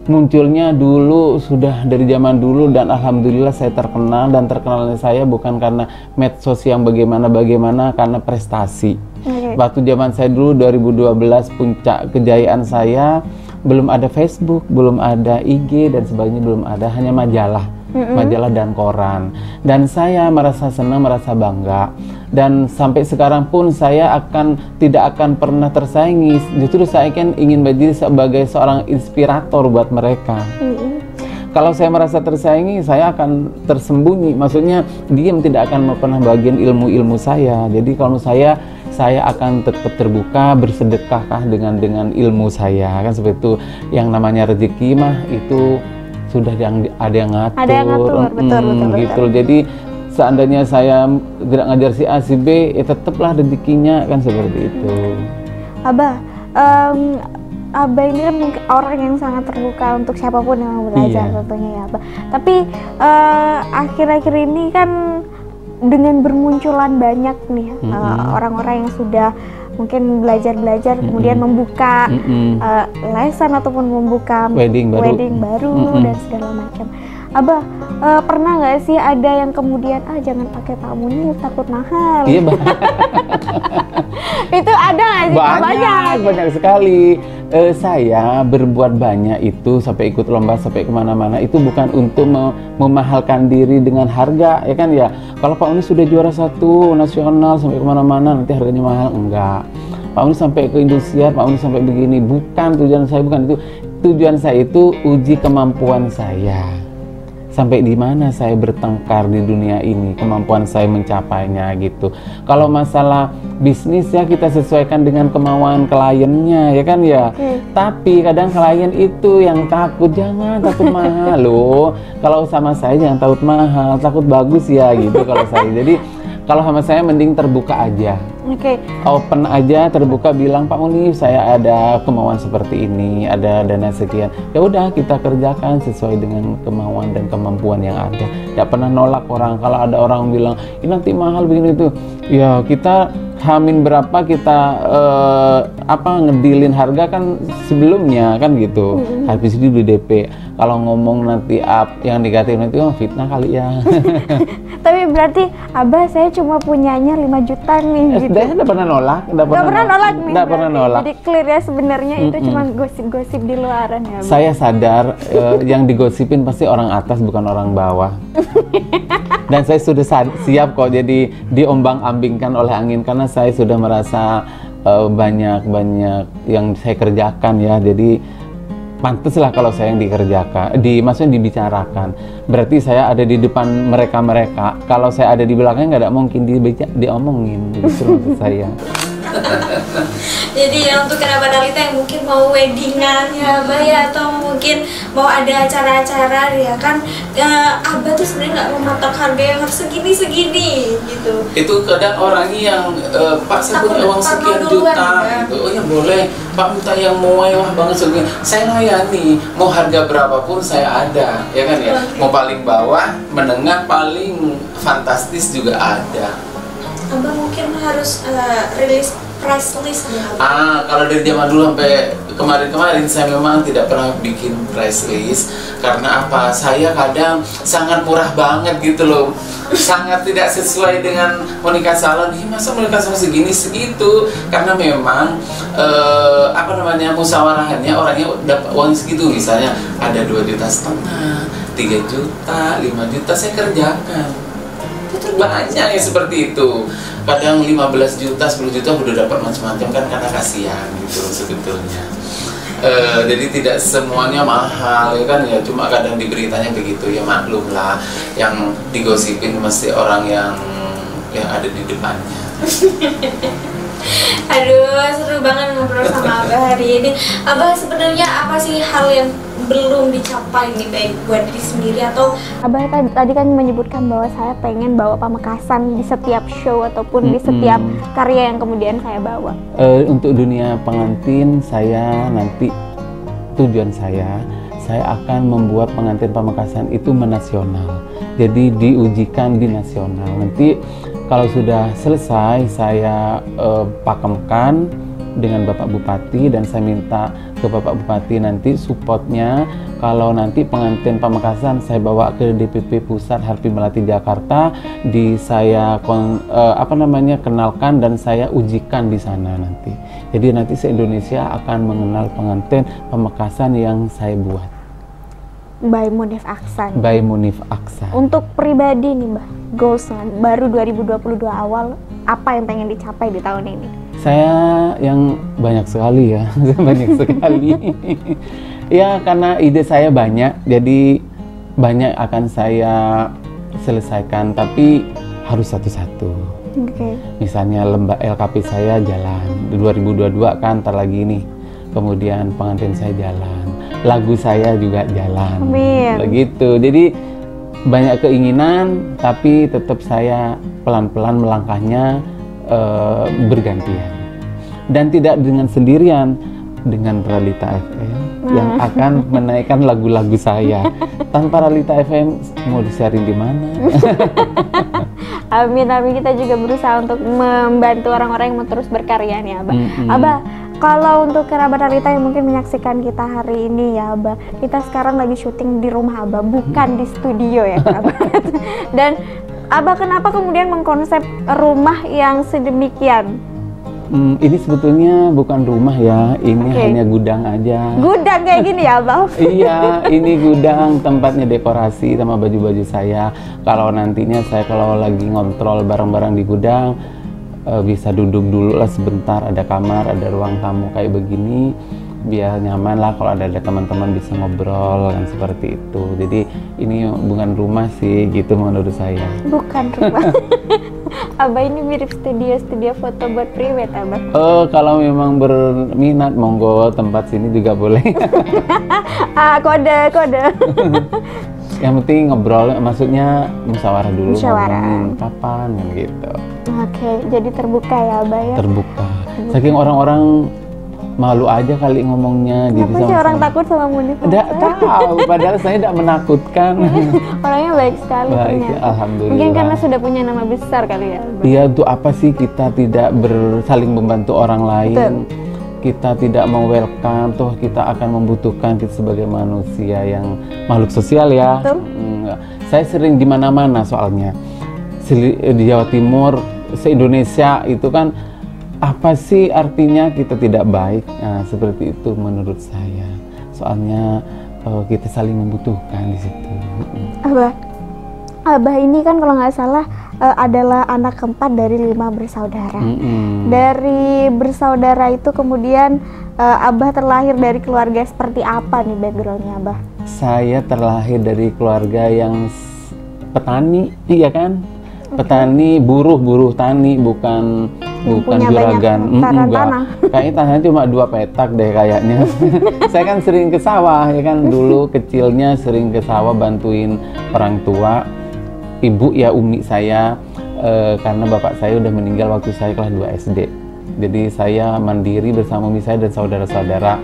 S1: munculnya dulu sudah dari zaman dulu dan alhamdulillah saya terkenal, dan terkenalnya saya bukan karena medsos yang bagaimana karena prestasi. Waktu zaman saya dulu 2012 puncak kejayaan saya, belum ada Facebook, belum ada IG dan sebagainya, belum ada, hanya majalah dan koran. Dan saya merasa senang, merasa bangga, dan sampai sekarang pun saya tidak akan pernah tersaingi. Justru saya kan ingin menjadi sebagai seorang inspirator buat mereka. Kalau saya merasa tersaingi, saya akan tersembunyi, maksudnya diam, tidak akan pernah bagian ilmu saya. Jadi kalau saya akan tetap terbuka, bersedekahkah dengan ilmu saya, kan seperti itu. Yang namanya rezeki mah itu sudah ada yang ngatur, betul. Jadi seandainya saya tidak ngajar si A si B, ya tetaplah rezekinya, kan seperti itu. Abah
S2: ini kan mungkin orang yang sangat terbuka untuk siapapun yang mau belajar, tentunya ya Abah. Tapi akhir-akhir ini kan dengan bermunculan banyak nih orang-orang yang sudah mungkin belajar kemudian membuka lesan ataupun membuka wedding baru dan segala macam. Abah, pernah nggak sih ada yang kemudian jangan pakai Pak Munif, takut mahal?
S1: Iya,
S2: itu ada nggak sih?
S1: Banyak sekali. Saya berbuat banyak itu, sampai ikut lomba, sampai kemana-mana, itu bukan untuk memahalkan diri dengan harga, ya kan ya. Kalau Pak Munif sudah juara 1 nasional sampai kemana-mana, nanti harganya mahal, enggak. Pak Munif sampai ke Indosiar, Pak Munif sampai begini, bukan tujuan saya, bukan itu. Tujuan saya itu uji kemampuan saya. Sampai di mana saya bertengkar di dunia ini, kemampuan saya mencapainya gitu. Kalau masalah bisnis ya kita sesuaikan dengan kemauan kliennya, ya kan ya. Tapi kadang klien itu yang takut, jangan takut mahal loh. Kalau sama saya jangan takut mahal, takut bagus ya gitu kalau saya. Jadi kalau sama saya mending terbuka aja. Open aja, terbuka, bilang Pak Munif saya ada kemauan seperti ini, ada dana sekian, ya udah kita kerjakan sesuai dengan kemauan dan kemampuan yang ada. Tidak pernah nolak orang. Kalau ada orang bilang ini nanti mahal begini itu, ya kita hamin berapa kita ngedilin harga kan sebelumnya kan gitu. Habis itu di DP. Kalau ngomong nanti yang negatif nanti fitnah kali ya.
S2: Tapi berarti Abah saya cuma punyanya 5 juta nih gitu.
S1: Tidak pernah nolak,
S2: Tidak pernah nolak. Jadi clear ya sebenarnya itu cuma gosip-gosip di luaran ya.
S1: Saya sadar yang digosipin pasti orang atas bukan orang bawah. Dan saya sudah siap kok jadi diombang-ambingkan oleh angin, karena saya sudah merasa banyak yang saya kerjakan ya. Jadi pantaslah kalau saya yang dikerjakan, maksudnya dibicarakan. Berarti saya ada di depan mereka. Kalau saya ada di belakangnya nggak ada mungkin diomongin. Gitu maksud saya.
S3: Jadi ya untuk kerabat Dalita yang mungkin mau weddingan ya Abah ya, atau mungkin mau ada acara-acara ya kan, Abah tuh sebenarnya nggak mematok harga yang harus segini gitu.
S4: Itu kadang orangnya yang Pak saya punya uang sekian juta gitu. Oh ya boleh Pak, minta yang mewah banget segini, saya layani, mau harga berapapun saya ada, ya kan ya. Mau paling bawah, menengah, paling fantastis juga ada.
S3: Abah mungkin harus rilis price list ya.
S4: Kalau dari zaman dulu sampai kemarin-kemarin saya memang tidak pernah bikin price list. Karena apa? Saya kadang sangat murah banget gitu loh. Sangat tidak sesuai dengan Monica Salon. Masa Monica Salon segini segitu? Karena memang musyawarahnya orangnya dapat uang segitu. Misalnya ada 2,5 juta, 3 juta, 5 juta saya kerjakan. Banyak yang seperti itu. Kadang 15 juta, 10 juta udah dapat macam-macam kan, karena kasihan gitu sebetulnya. Jadi tidak semuanya mahal ya kan ya, cuma kadang di beritanya begitu ya, maklum lah, yang digosipin mesti orang yang ada di depannya.
S3: Aduh, seru banget ngobrol sama Abah hari ini. Abah sebenarnya apa sih hal yang belum dicapai nih, baik buat diri sendiri atau
S2: Abah tadi kan menyebutkan bahwa saya pengen bawa Pamekasan di setiap show ataupun di setiap karya yang kemudian saya bawa.
S1: Untuk dunia pengantin, saya nanti tujuan saya akan membuat pengantin Pamekasan itu menasional. Jadi diujikan di nasional. Nanti kalau sudah selesai saya pakemkan dengan Bapak Bupati, dan saya minta ke Bapak Bupati nanti supportnya. Kalau nanti pengantin Pamekasan saya bawa ke DPP Pusat Harfi Melati Jakarta, saya kenalkan dan saya ujikan di sana nanti. Jadi nanti se-Indonesia akan mengenal pengantin Pamekasan yang saya buat.
S2: By Munif Aksan.
S1: By Munif Aksan.
S2: Untuk pribadi nih Mbak, goalsnya baru 2022 awal, apa yang pengen dicapai di tahun ini?
S1: Saya yang banyak sekali ya, banyak sekali. Ya karena ide saya banyak, jadi banyak akan saya selesaikan, tapi harus satu-satu.
S2: Okay.
S1: Misalnya LKP saya jalan, 2022 kan ntar lagi nih. Kemudian pengantin saya jalan, lagu saya juga jalan.
S2: Amin.
S1: Begitu. Jadi banyak keinginan, tapi tetap saya pelan-pelan melangkahnya bergantian. Dan tidak dengan sendirian, dengan Ralita FM yang akan menaikkan lagu-lagu saya. Tanpa Ralita FM mau di-sharing di mana?
S2: Amin, amin. Kita juga berusaha untuk membantu orang-orang yang mau terus berkarya nih Abah. Abah, kalau untuk kerabat Ralita yang mungkin menyaksikan kita hari ini ya Abah, kita sekarang lagi syuting di rumah Abah, bukan di studio ya kerabat. Dan Abah kenapa kemudian mengkonsep rumah yang sedemikian?
S1: Ini sebetulnya bukan rumah ya, ini hanya gudang aja.
S2: Gudang kayak gini ya Abah?
S1: Iya, ini gudang, tempatnya dekorasi sama baju-baju saya. Kalau nantinya saya kalau lagi ngontrol barang-barang di gudang, bisa duduk dulu lah sebentar, ada kamar, ada ruang tamu kayak begini, biar nyaman lah kalau ada teman-teman bisa ngobrol kan, seperti itu. Jadi ini bukan rumah sih gitu menurut saya.
S2: Bukan rumah. Abah ini mirip studio foto buat private Abah.
S1: Kalau memang berminat monggo, tempat sini juga boleh.
S2: Kode.
S1: Yang penting ngobrol, maksudnya musyawarah dulu, ngomongin kapan gitu.
S2: Oke, jadi terbuka ya Abah ya?
S1: Terbuka. Saking orang-orang malu aja kali ngomongnya.
S2: Kenapa sih orang takut sama Munif?
S1: Tidak tahu, padahal saya tidak menakutkan.
S2: Orangnya baik sekali
S1: baik,
S2: ternyata.
S1: Alhamdulillah.
S2: Mungkin karena sudah punya nama besar kali ya Abah?
S1: Iya, untuk apa sih kita tidak saling membantu orang lain?
S2: Betul.
S1: Kita tidak mau welcome, toh kita akan membutuhkan, kita sebagai manusia yang makhluk sosial ya.
S2: Betul.
S1: Saya sering di mana-mana soalnya. Di Jawa Timur, se-Indonesia itu kan, apa sih artinya kita tidak baik? Nah, seperti itu menurut saya. Soalnya kita saling membutuhkan di situ.
S2: Abah ini kan kalau nggak salah adalah anak keempat dari 5 bersaudara. Dari bersaudara itu kemudian Abah terlahir dari keluarga seperti apa nih backgroundnya Abah?
S1: Saya terlahir dari keluarga yang petani, iya kan? Petani, buruh tani, bukan
S2: Yang
S1: bukan
S2: punya
S1: juragan.
S2: banyak hektaran
S1: Enggak.
S2: tanah.
S1: Kayaknya tanahnya cuma 2 petak deh kayaknya. Saya kan sering ke sawah ya kan, dulu kecilnya sering ke sawah bantuin orang tua. Ibu ya umi saya, karena bapak saya udah meninggal waktu saya kelas 2 SD. Jadi saya mandiri bersama umi saya dan saudara-saudara.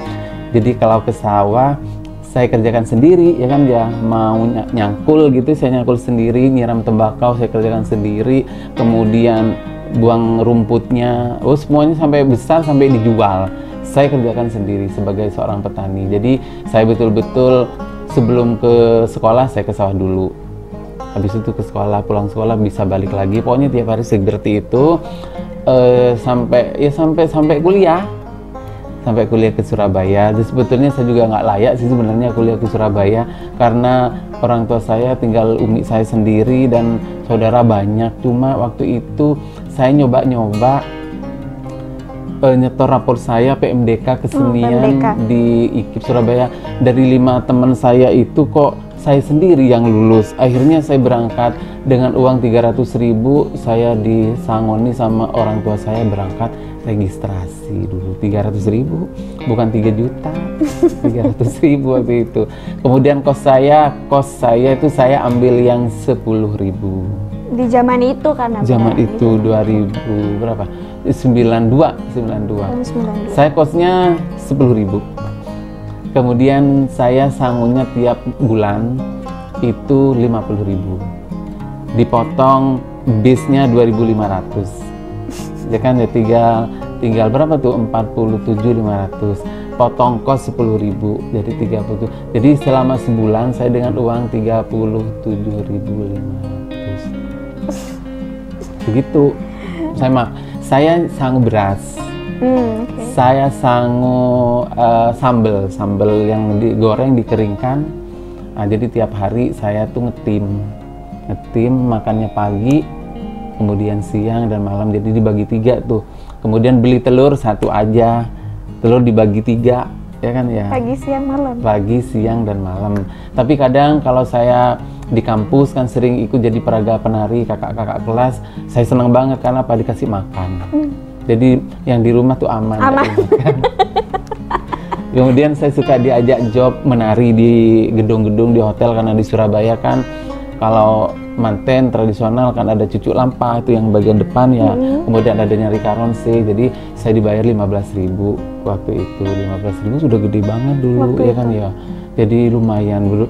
S1: Jadi kalau ke sawah saya kerjakan sendiri ya kan, ya mau nyangkul gitu saya nyangkul sendiri, nyiram tembakau saya kerjakan sendiri, kemudian buang rumputnya, semuanya sampai besar sampai dijual saya kerjakan sendiri sebagai seorang petani. Jadi saya betul-betul sebelum ke sekolah saya ke sawah dulu, habis itu ke sekolah, pulang sekolah bisa balik lagi, pokoknya tiap hari seperti itu sampai kuliah. Sampai kuliah ke Surabaya. Jadi sebetulnya saya juga nggak layak sih sebenarnya kuliah ke Surabaya, karena orang tua saya tinggal umi saya sendiri dan saudara banyak. Cuma waktu itu saya nyoba-nyoba nyetor rapor saya PMDK kesenian di IKIP Surabaya. Dari 5 teman saya itu kok saya sendiri yang lulus. Akhirnya saya berangkat dengan uang 300.000, saya disangoni sama orang tua saya berangkat registrasi dulu 300.000, bukan 3 juta, 300.000 waktu itu. Kemudian kos saya itu saya ambil yang 10.000.
S2: Di zaman itu kan?
S1: Zaman itu 2000 berapa? 92. Saya kosnya 10.000. Kemudian saya sangunya tiap bulan itu 50.000. Dipotong bisnya 2.500. Ya kan ya tinggal berapa tuh 47.500, potong kos 10.000 jadi 30. Jadi selama sebulan saya dengan uang 37.500 begitu. Saya sangu beras, saya sangu sambal yang digoreng dikeringkan. Nah, jadi tiap hari saya tuh ngetim makannya pagi, kemudian siang dan malam, jadi dibagi 3 tuh. Kemudian beli telur 1 aja, telur dibagi 3 ya kan ya,
S2: pagi siang malam,
S1: pagi siang dan malam. Tapi kadang kalau saya di kampus kan sering ikut jadi peraga penari, kakak-kakak kelas, saya senang banget karena apa, dikasih makan. Jadi yang di rumah tuh aman. Kemudian saya suka diajak job menari di gedung-gedung di hotel, karena di Surabaya kan kalau manten tradisional kan ada cucuk lampah itu yang bagian depan ya, kemudian ada nyari karonse. Jadi saya dibayar 15.000 waktu itu. 15.000 sudah gede banget dulu waktu ya kan ya. Jadi lumayan, 2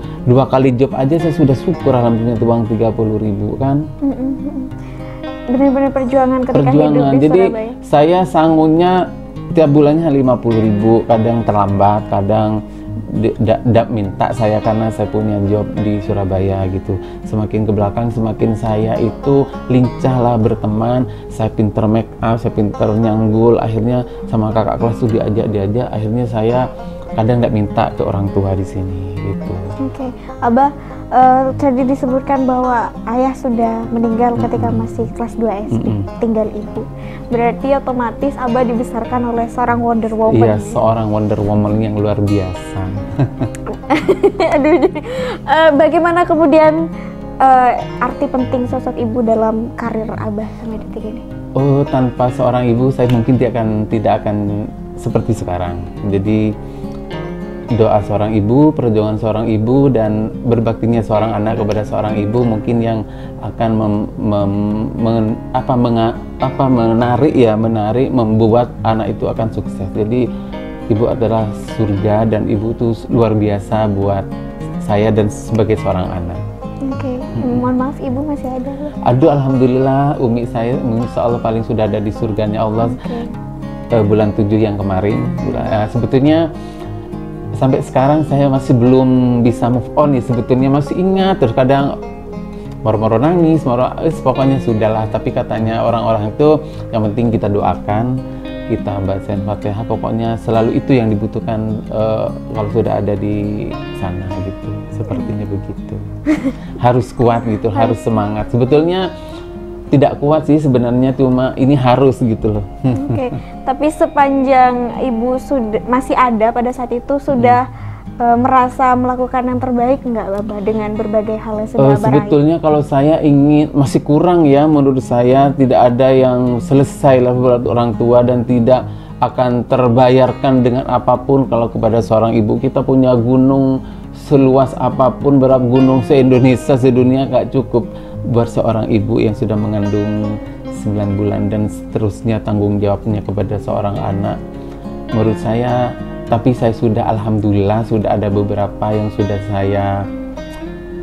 S1: kali job aja saya sudah syukur alhamdulillah tuh uang 30.000 kan.
S2: Benar-benar perjuangan ketika hidup di
S1: Jadi
S2: Surabaya.
S1: saya sangunya tiap bulannya 50.000, kadang terlambat, kadang minta saya karena saya punya job di Surabaya gitu. Semakin ke belakang semakin saya itu lincah lah berteman, saya pinter make up, saya pinter nyanggul, akhirnya sama kakak kelas tuh diajak, akhirnya saya kadang nggak minta ke orang tua di sini gitu.
S2: Oke. Abah tadi disebutkan bahwa ayah sudah meninggal ketika masih kelas 2 SD, tinggal ibu. Berarti otomatis Abah dibesarkan oleh seorang Wonder Woman.
S1: Iya, seorang Wonder Woman yang luar biasa.
S2: Aduh, bagaimana kemudian arti penting sosok ibu dalam karir Abah sampai detik ini?
S1: Oh, tanpa seorang ibu saya mungkin tidak akan seperti sekarang. Jadi doa seorang ibu, perjuangan seorang ibu, dan berbaktinya seorang anak kepada seorang ibu mungkin yang akan menarik membuat anak itu akan sukses. Jadi ibu adalah surga dan ibu itu luar biasa buat saya dan sebagai seorang anak.
S2: Oke. Mohon maaf, ibu masih ada?
S1: Aduh, alhamdulillah umi saya insya Allah paling sudah ada di surganya Allah. Bulan 7 yang kemarin. Sebetulnya sampai sekarang saya masih belum bisa move on ya, sebetulnya masih ingat, terus kadang moro-moro nangis, pokoknya sudahlah. Tapi katanya orang-orang itu yang penting kita doakan, kita bacain Fatihah, pokoknya selalu itu yang dibutuhkan kalau sudah ada di sana gitu, sepertinya begitu. Harus kuat gitu, harus semangat. Sebetulnya tidak kuat sih sebenarnya, cuma ini harus gitu loh.
S2: Oke. Tapi sepanjang ibu masih ada pada saat itu, sudah merasa melakukan yang terbaik nggak Abah dengan berbagai hal yang sudah Abah raih?
S1: Sebetulnya kalau saya ingin, masih kurang ya menurut saya, tidak ada yang selesai lah buat orang tua dan tidak akan terbayarkan dengan apapun. Kalau kepada seorang ibu, kita punya gunung seluas apapun, berat gunung se-Indonesia, sedunia gak cukup buat seorang ibu yang sudah mengandung 9 bulan dan seterusnya tanggung jawabnya kepada seorang anak. Menurut saya, tapi saya sudah, alhamdulillah, sudah ada beberapa yang sudah saya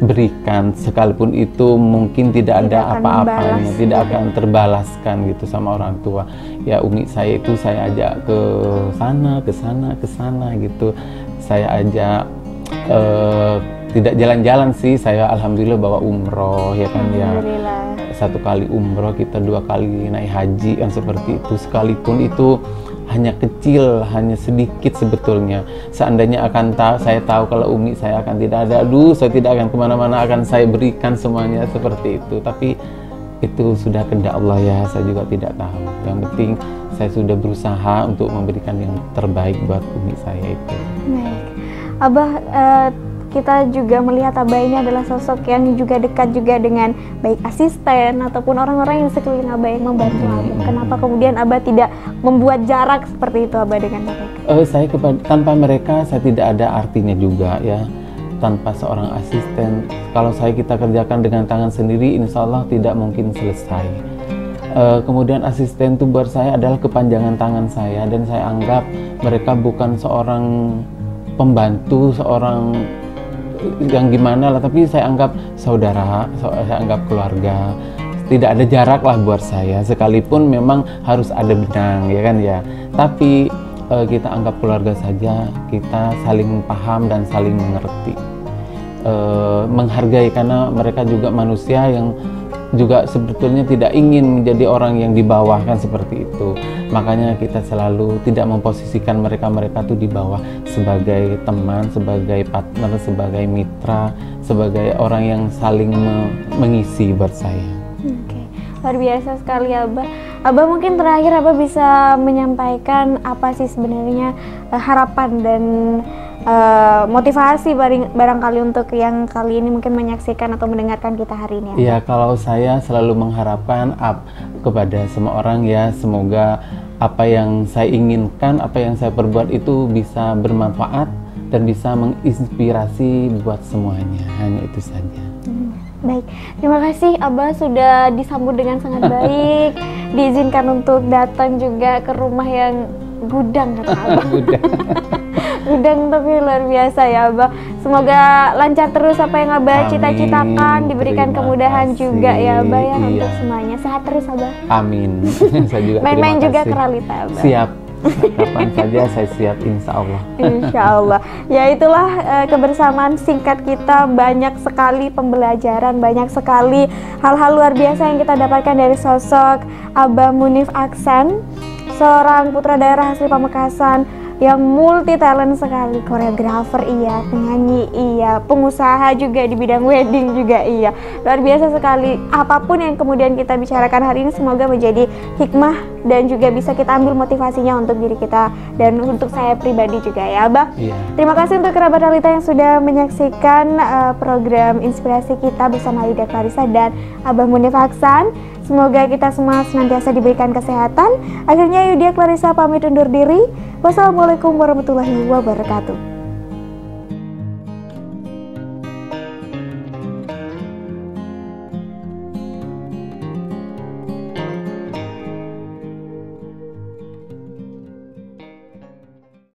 S1: berikan, sekalipun itu mungkin tidak ada apa-apanya, tidak akan terbalaskan gitu sama orang tua. Ya umi saya itu saya ajak ke sana gitu. Saya ajak tidak jalan-jalan sih, saya alhamdulillah bawa umroh ya kan ya. 1 kali umroh, kita 2 kali naik haji kan seperti itu. Sekalipun itu hanya kecil, hanya sedikit sebetulnya. Seandainya saya tahu kalau umi saya akan tidak ada, saya tidak akan kemana-mana, akan saya berikan semuanya seperti itu. Tapi itu sudah kehendak Allah ya, saya juga tidak tahu. Yang penting saya sudah berusaha untuk memberikan yang terbaik buat umi saya itu.
S2: Baik, Abah, kita juga melihat Abah ini adalah sosok yang juga dekat juga dengan baik asisten ataupun orang-orang yang sekeliling Abah yang membantu Abah. Kenapa kemudian Abah tidak membuat jarak seperti itu Abah dengan mereka?
S1: Tanpa mereka saya tidak ada artinya juga ya. Tanpa seorang asisten, kalau kita kerjakan dengan tangan sendiri, insya Allah tidak mungkin selesai. Kemudian asisten itu buat saya adalah kepanjangan tangan saya, dan saya anggap mereka bukan seorang pembantu, seorang yang gimana lah, tapi saya anggap saudara, saya anggap keluarga. Tidak ada jarak lah buat saya, sekalipun memang harus ada benang ya kan ya, tapi kita anggap keluarga saja, kita saling paham dan saling mengerti, menghargai, karena mereka juga manusia yang juga sebetulnya tidak ingin menjadi orang yang di bawah kan seperti itu. Makanya kita selalu tidak memposisikan mereka tuh di bawah, sebagai teman, sebagai partner, sebagai mitra, sebagai orang yang saling mengisi buat saya.
S2: Oke, luar biasa sekali Abah. Abah, mungkin terakhir Abah bisa menyampaikan apa sih sebenarnya harapan dan motivasi barangkali untuk yang kali ini mungkin menyaksikan atau mendengarkan kita hari ini.
S1: Iya, kalau saya selalu mengharapkan kepada semua orang ya, semoga apa yang saya inginkan, apa yang saya perbuat itu bisa bermanfaat dan bisa menginspirasi buat semuanya. Hanya itu saja.
S2: Baik, terima kasih Abah sudah disambut dengan sangat baik. Diizinkan untuk datang juga ke rumah yang gudang kata Abah. Gudang tapi luar biasa ya Abah. Semoga lancar terus apa yang Abah cita-citakan, diberikan kemudahan juga ya Abah ya, untuk semuanya. Sehat terus Abah.
S1: Amin. Saya juga
S2: main-main juga ke Ralita Abah.
S1: Siap. Kapan saja saya siap, insya Allah.
S2: Insya Allah. Ya itulah kebersamaan singkat kita, banyak sekali pembelajaran, banyak sekali hal-hal luar biasa yang kita dapatkan dari sosok Abah Munif Aksan, seorang putra daerah asli Pamekasan yang multi talent sekali, koreografer iya, penyanyi iya, pengusaha juga di bidang wedding juga iya. Luar biasa sekali. Apapun yang kemudian kita bicarakan hari ini semoga menjadi hikmah dan juga bisa kita ambil motivasinya untuk diri kita dan untuk saya pribadi juga ya Abah. Iya. Terima kasih untuk kerabat Ralita yang sudah menyaksikan program inspirasi kita bersama Lydia Clarissa dan Abah Munif Aksan. Semoga kita semua senantiasa diberikan kesehatan. Akhirnya Lydia Clarissa pamit undur diri. Wassalamualaikum warahmatullahi wabarakatuh.